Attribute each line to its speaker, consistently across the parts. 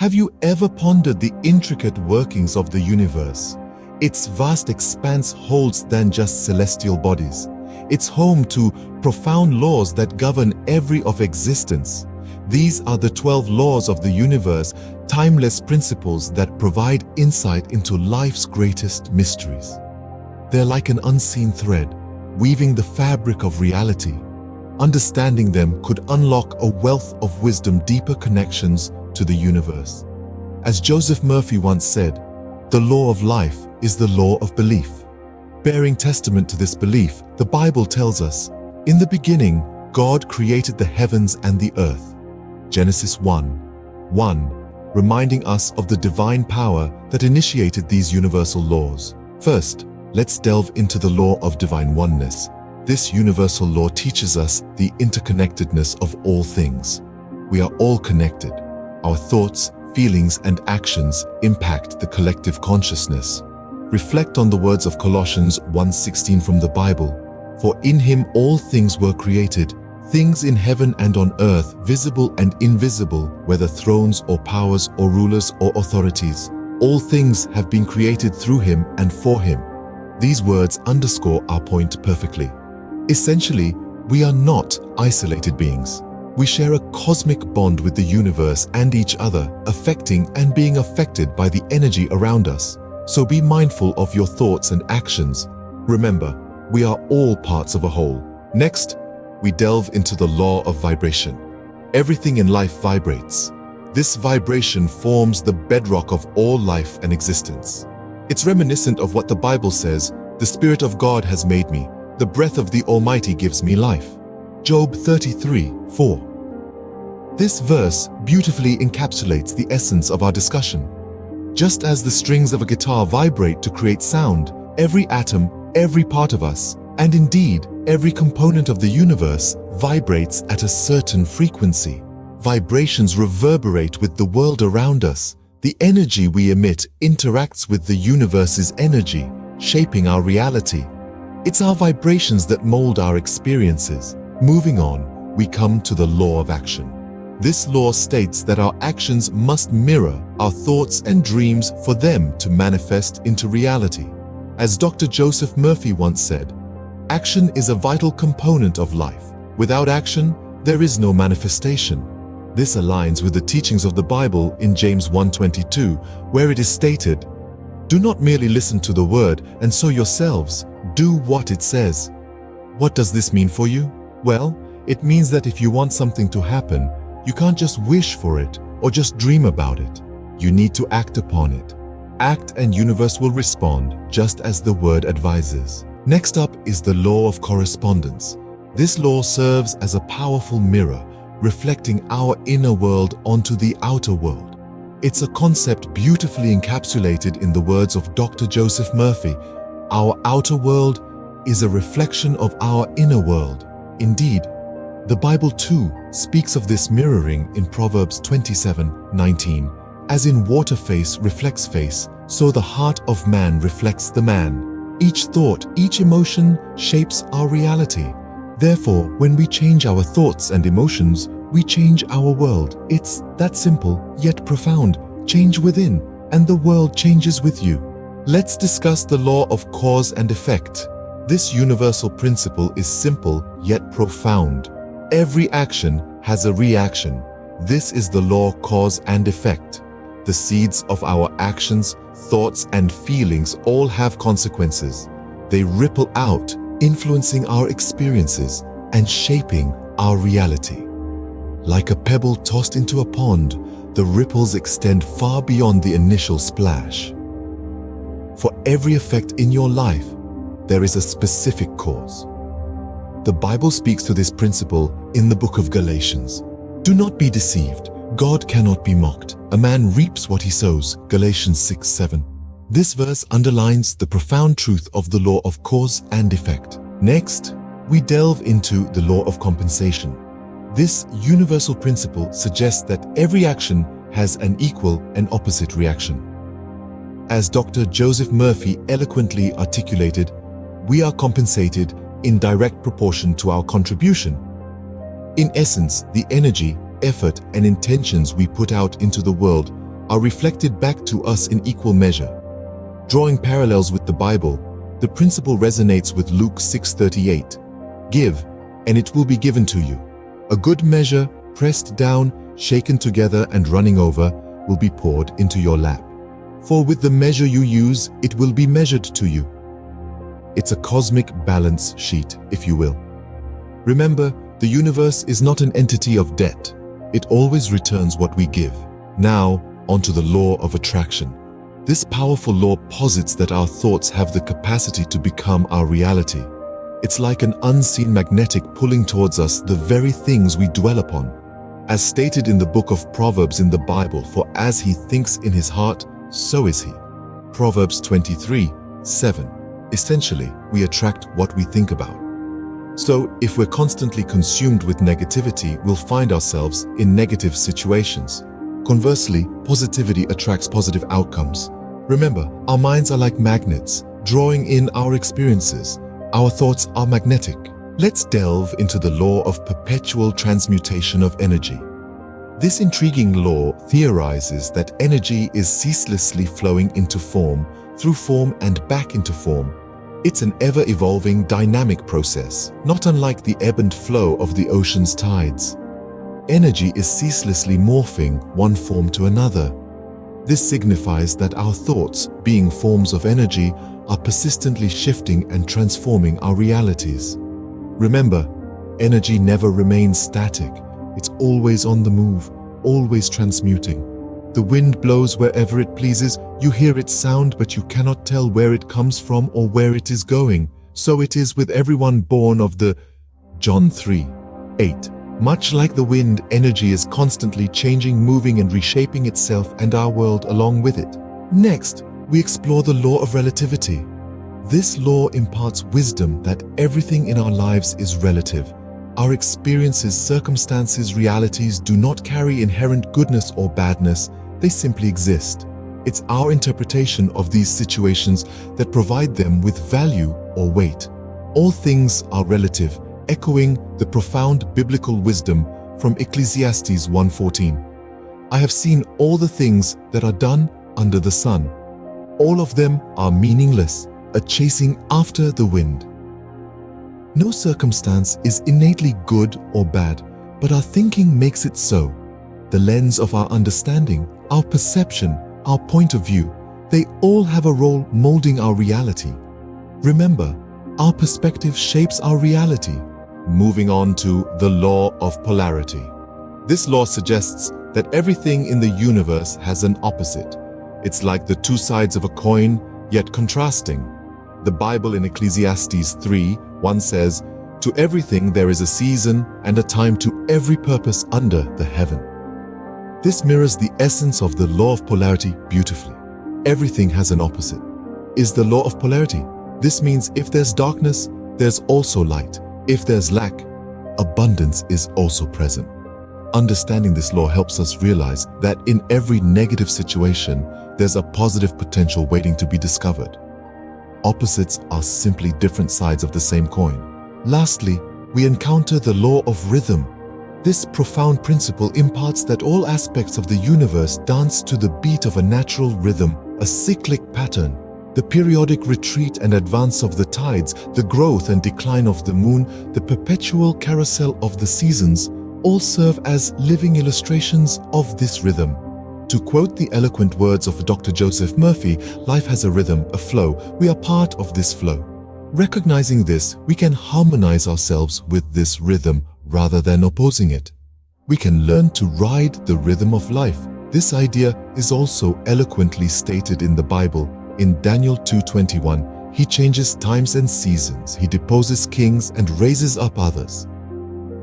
Speaker 1: Have you ever pondered the intricate workings of the universe? Its vast expanse holds than just celestial bodies. It's home to profound laws that govern every of existence. These are the 12 laws of the universe, timeless principles that provide insight into life's greatest mysteries. They're like an unseen thread, weaving the fabric of reality. Understanding them could unlock a wealth of wisdom, deeper connections to the universe. As Joseph Murphy once said, "The law of life is the law of belief." Bearing testament to this belief, the Bible tells us, "In the beginning, God created the heavens and the earth." Genesis 1:1, reminding us of the divine power that initiated these universal laws. First, let's delve into the law of divine oneness. This universal law teaches us the interconnectedness of all things. We are all connected. Our thoughts, feelings, and actions impact the collective consciousness. Reflect on the words of Colossians 1:16 from the Bible. "For in him all things were created, things in heaven and on earth, visible and invisible, whether thrones or powers or rulers or authorities. All things have been created through him and for him." These words underscore our point perfectly. Essentially, we are not isolated beings. We share a cosmic bond with the universe and each other, affecting and being affected by the energy around us. So be mindful of your thoughts and actions. Remember, we are all parts of a whole. Next, we delve into the law of vibration. Everything in life vibrates. This vibration forms the bedrock of all life and existence. It's reminiscent of what the Bible says, "The Spirit of God has made me. The breath of the Almighty gives me life." Job 33:4. This verse beautifully encapsulates the essence of our discussion. Just as the strings of a guitar vibrate to create sound, every atom, every part of us, and indeed every component of the universe vibrates at a certain frequency. Vibrations reverberate with the world around us. The energy we emit interacts with the universe's energy, shaping our reality. It's our vibrations that mold our experiences. Moving on, we come to the law of action. This law states that our actions must mirror our thoughts and dreams for them to manifest into reality. As Dr. Joseph Murphy once said, "Action is a vital component of life. Without action, there is no manifestation." This aligns with the teachings of the Bible in James 1:22, where it is stated, "Do not merely listen to the word and so yourselves, do what it says." What does this mean for you? Well, it means that if you want something to happen, you can't just wish for it or just dream about it. You need to act upon it. Act and universe will respond, just as the word advises. Next up is the law of correspondence. This law serves as a powerful mirror, reflecting our inner world onto the outer world. It's a concept beautifully encapsulated in the words of Dr. Joseph Murphy. Our outer world is a reflection of our inner world. Indeed, the Bible too speaks of this mirroring in Proverbs 27:19. "As in water face reflects face, so the heart of man reflects the man." Each thought, each emotion shapes our reality. Therefore, when we change our thoughts and emotions, we change our world. It's that simple, yet profound. Change within, and the world changes with you. Let's discuss the law of cause and effect. This universal principle is simple, yet profound. Every action has a reaction. This is the law of cause and effect. The seeds of our actions, thoughts, and feelings all have consequences. They ripple out, influencing our experiences and shaping our reality. Like a pebble tossed into a pond, the ripples extend far beyond the initial splash. For every effect in your life, there is a specific cause. The Bible speaks to this principle in the book of Galatians. "Do not be deceived. God cannot be mocked. A man reaps what he sows." Galatians 6:7. This verse underlines the profound truth of the law of cause and effect. Next, we delve into the law of compensation. This universal principle suggests that every action has an equal and opposite reaction. As Dr. Joseph Murphy eloquently articulated, we are compensated in direct proportion to our contribution. In essence, the energy, effort, and intentions we put out into the world are reflected back to us in equal measure. Drawing parallels with the Bible, the principle resonates with Luke 6:38. Give, and it will be given to you. A good measure, pressed down, shaken together and running over, will be poured into your lap. For with the measure you use, it will be measured to you. It's a cosmic balance sheet, if you will. Remember, the universe is not an entity of debt. It always returns what we give. Now, onto the law of attraction. This powerful law posits that our thoughts have the capacity to become our reality. It's like an unseen magnetic pulling towards us the very things we dwell upon. As stated in the book of Proverbs in the Bible, for as he thinks in his heart, so is he. Proverbs 23:7. Essentially, we attract what we think about. So, if we're constantly consumed with negativity, we'll find ourselves in negative situations. Conversely, positivity attracts positive outcomes. Remember, our minds are like magnets, drawing in our experiences. Our thoughts are magnetic. Let's delve into the law of perpetual transmutation of energy. This intriguing law theorizes that energy is ceaselessly flowing into form, through form and back into form. It's an ever-evolving dynamic process, not unlike the ebb and flow of the ocean's tides. Energy is ceaselessly morphing one form to another. This signifies that our thoughts, being forms of energy, are persistently shifting and transforming our realities. Remember, energy never remains static. It's always on the move, always transmuting. The wind blows wherever it pleases. You hear its sound, but you cannot tell where it comes from or where it is going. So it is with everyone born of the John 3:8. Much like the wind, energy is constantly changing, moving and reshaping itself and our world along with it. Next, we explore the law of relativity. This law imparts wisdom that everything in our lives is relative. Our experiences, circumstances, realities do not carry inherent goodness or badness, they simply exist. It's our interpretation of these situations that provide them with value or weight. All things are relative, echoing the profound biblical wisdom from Ecclesiastes 1:14. I have seen all the things that are done under the sun. All of them are meaningless, a chasing after the wind. No circumstance is innately good or bad, but our thinking makes it so. The lens of our understanding, our perception, our point of view, they all have a role molding our reality. Remember, our perspective shapes our reality. Moving on to the Law of Polarity. This law suggests that everything in the universe has an opposite. It's like the two sides of a coin, yet contrasting. The Bible in Ecclesiastes 3:1 says, "To everything there is a season and a time to every purpose under the heaven." This mirrors the essence of the law of polarity beautifully. Everything has an opposite. Is the law of polarity. This means if there's darkness, there's also light. If there's lack, abundance is also present. Understanding this law helps us realize that in every negative situation, there's a positive potential waiting to be discovered. Opposites are simply different sides of the same coin. Lastly, we encounter the law of rhythm. This profound principle imparts that all aspects of the universe dance to the beat of a natural rhythm, a cyclic pattern. The periodic retreat and advance of the tides, the growth and decline of the moon, the perpetual carousel of the seasons, all serve as living illustrations of this rhythm. To quote the eloquent words of Dr. Joseph Murphy, life has a rhythm, a flow. We are part of this flow. Recognizing this, we can harmonize ourselves with this rhythm rather than opposing it. We can learn to ride the rhythm of life. This idea is also eloquently stated in the Bible. In Daniel 2:21, he changes times and seasons, he deposes kings and raises up others.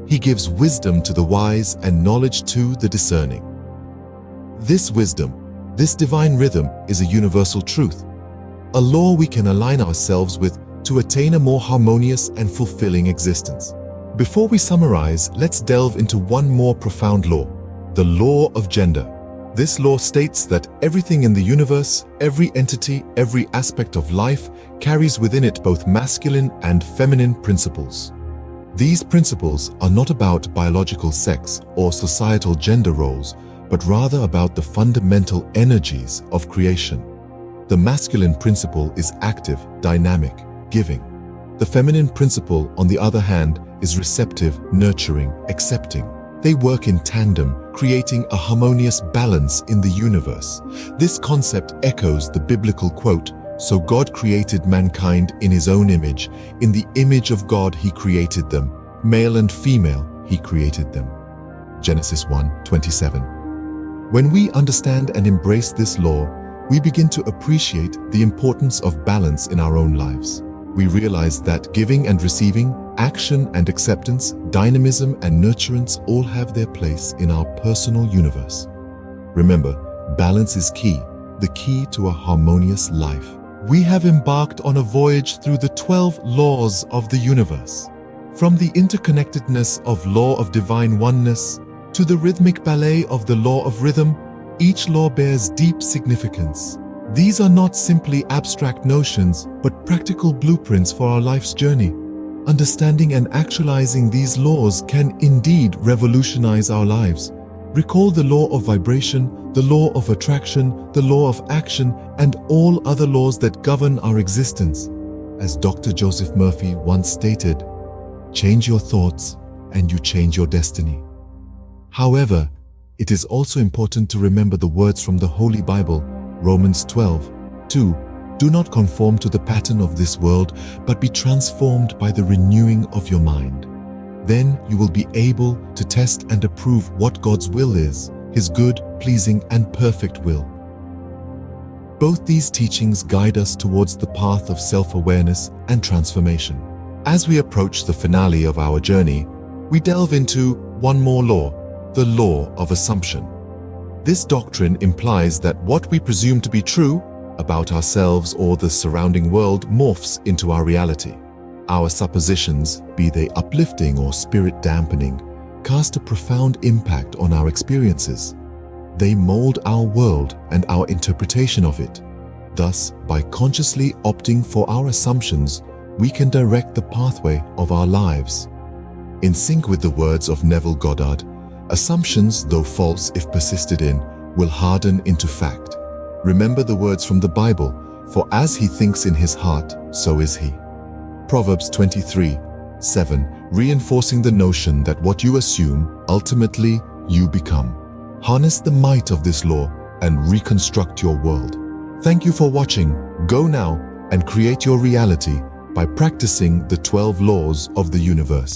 Speaker 1: He gives wisdom to the wise and knowledge to the discerning. This wisdom, this divine rhythm is a universal truth, a law we can align ourselves with to attain a more harmonious and fulfilling existence. Before we summarize, let's delve into one more profound law, the law of gender. This law states that everything in the universe, every entity, every aspect of life carries within it both masculine and feminine principles. These principles are not about biological sex or societal gender roles, but rather about the fundamental energies of creation. The masculine principle is active, dynamic, giving. The feminine principle, on the other hand, is receptive, nurturing, accepting. They work in tandem, creating a harmonious balance in the universe. This concept echoes the biblical quote, "So God created mankind in his own image. In the image of God he created them. Male and female he created them." Genesis 1:27. When we understand and embrace this law, we begin to appreciate the importance of balance in our own lives. We realize that giving and receiving, action and acceptance, dynamism and nurturance all have their place in our personal universe. Remember, balance is key, the key to a harmonious life. We have embarked on a voyage through the 12 laws of the universe. From the interconnectedness of Law of Divine Oneness to the rhythmic ballet of the Law of Rhythm, each law bears deep significance. These are not simply abstract notions, but practical blueprints for our life's journey. Understanding and actualizing these laws can indeed revolutionize our lives. Recall the law of vibration, the law of attraction, the law of action, and all other laws that govern our existence. As Dr. Joseph Murphy once stated, "Change your thoughts and you change your destiny." However, it is also important to remember the words from the Holy Bible, Romans 12:2. "Do not conform to the pattern of this world, but be transformed by the renewing of your mind. Then you will be able to test and approve what God's will is, His good, pleasing, and perfect will." Both these teachings guide us towards the path of self-awareness and transformation. As we approach the finale of our journey, we delve into one more law, the law of assumption. This doctrine implies that what we presume to be true about ourselves or the surrounding world morphs into our reality. Our suppositions, be they uplifting or spirit-dampening, cast a profound impact on our experiences. They mold our world and our interpretation of it. Thus, by consciously opting for our assumptions, we can direct the pathway of our lives. In sync with the words of Neville Goddard, assumptions, though false if persisted in, will harden into fact. Remember the words from the Bible, "For as he thinks in his heart, so is he." Proverbs 23:7, reinforcing the notion that what you assume, ultimately you become. Harness the might of this law and reconstruct your world. Thank you for watching. Go now and create your reality by practicing the 12 laws of the universe.